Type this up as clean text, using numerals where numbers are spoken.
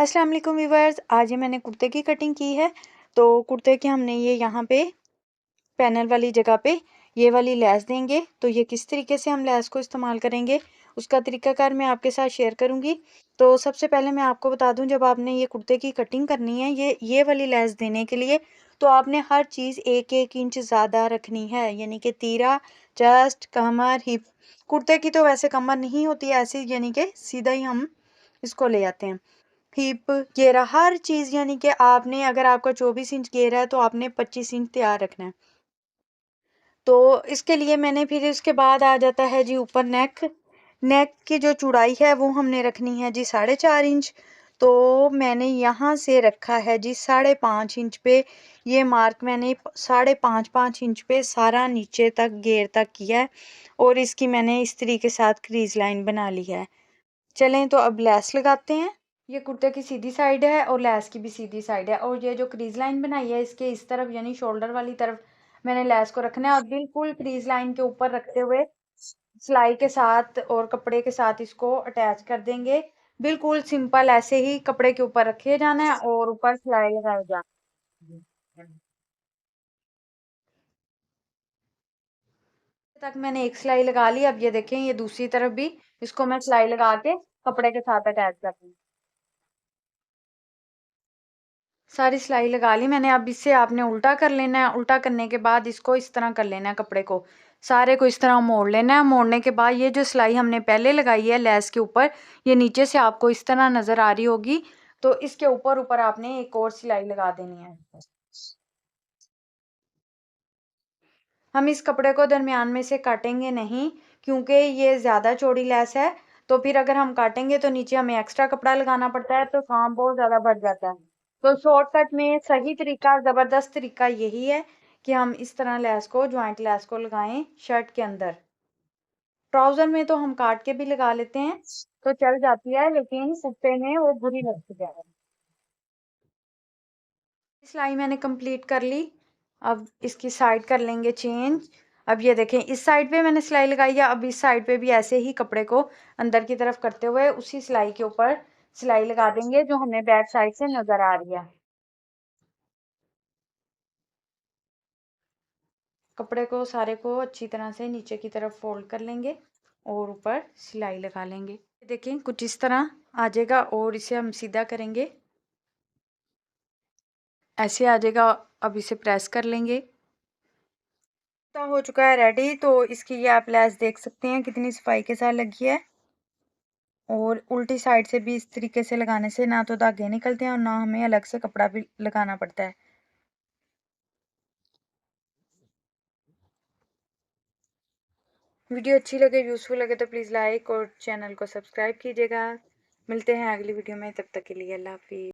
अस्सलाम वालेकुम व्यूवर्स, आज ये मैंने कुर्ते की कटिंग की है। तो कुर्ते के हमने ये यहाँ पे पैनल वाली जगह पे ये वाली लैस देंगे। तो ये किस तरीके से हम लैस को इस्तेमाल करेंगे उसका तरीकाकार मैं आपके साथ शेयर करूँगी। तो सबसे पहले मैं आपको बता दूँ, जब आपने ये कुर्ते की कटिंग करनी है ये वाली लैस देने के लिए, तो आपने हर चीज़ 1-1 इंच ज़्यादा रखनी है, यानी कि तीरा, चेस्ट, कमर, हिप। कुर्ते की तो वैसे कमर नहीं होती ऐसी, यानी कि सीधा ही हम इसको ले आते हैं। हिप, घेरा, हर चीज़, यानी कि आपने अगर आपका 24 इंच घेरा है तो आपने 25 इंच तैयार रखना है। तो इसके लिए मैंने फिर इसके बाद आ जाता है जी ऊपर नेक। नेक की जो चौड़ाई है वो हमने रखनी है जी 4.5 इंच। तो मैंने यहाँ से रखा है जी 5.5 इंच पे। ये मार्क मैंने 5.5 इंच पे सारा नीचे तक घेर तक किया है, और इसकी मैंने इस तरीके के साथ क्रीज लाइन बना ली है। चलें तो अब लैस लगाते हैं। ये कुर्ते की सीधी साइड है और लैस की भी सीधी साइड है, और ये जो क्रीज लाइन बनाई है इसके इस तरफ यानी शोल्डर वाली तरफ मैंने लैस को रखना है, और बिल्कुल क्रीज लाइन के ऊपर रखते हुए सिलाई के साथ और कपड़े के साथ इसको अटैच कर देंगे। बिल्कुल सिंपल ऐसे ही कपड़े के ऊपर रखे जाना है और ऊपर सिलाई लगाई जाना है। तक मैंने एक सिलाई लगा ली। अब ये देखें, ये दूसरी तरफ भी इसको मैं सिलाई लगा के कपड़े के साथ अटैच कर दूँ। सारी सिलाई लगा ली मैंने। अब इससे आपने उल्टा कर लेना है। उल्टा करने के बाद इसको इस तरह कर लेना है, कपड़े को सारे को इस तरह मोड़ लेना है। मोड़ने के बाद ये जो सिलाई हमने पहले लगाई है लैस के ऊपर, ये नीचे से आपको इस तरह नजर आ रही होगी। तो इसके ऊपर ऊपर आपने एक और सिलाई लगा देनी है। हम इस कपड़े को दरमियान में से काटेंगे नहीं, क्योंकि ये ज़्यादा चौड़ी लैस है। तो फिर अगर हम काटेंगे तो नीचे हमें एक्स्ट्रा कपड़ा लगाना पड़ता है, तो काम बहुत ज़्यादा बढ़ जाता है। तो शॉर्टकट में सही तरीका, ज़बरदस्त तरीका यही है कि हम इस तरह लैस को, ज्वाइंट लैस को लगाएं शर्ट के अंदर। ट्राउज़र में तो हम काट के भी लगा लेते हैं तो चल जाती है, लेकिन कुर्ते में वो बुरी लगती है। सिलाई मैंने कंप्लीट कर ली। अब इसकी साइड कर लेंगे चेंज। अब ये देखें, इस साइड पे मैंने सिलाई लगाई है। अब इस साइड पे भी ऐसे ही कपड़े को अंदर की तरफ करते हुए उसी सिलाई के ऊपर सिलाई लगा देंगे जो हमें बैक साइड से नजर आ रही है। कपड़े को सारे को अच्छी तरह से नीचे की तरफ फोल्ड कर लेंगे और ऊपर सिलाई लगा लेंगे। देखें कुछ इस तरह आ जाएगा, और इसे हम सीधा करेंगे, ऐसे आ जाएगा। अब इसे प्रेस कर लेंगे। हो चुका है रेडी। तो इसकी ये आप लैस देख सकते हैं कितनी सफाई के साथ लगी है, और उल्टी साइड से भी इस तरीके से लगाने से ना तो धागे निकलते हैं और ना हमें अलग से कपड़ा भी लगाना पड़ता है। वीडियो अच्छी लगे, यूजफुल लगे तो प्लीज़ लाइक और चैनल को सब्सक्राइब कीजिएगा। मिलते हैं अगली वीडियो में, तब तक के लिए अल्लाह हाफिज़।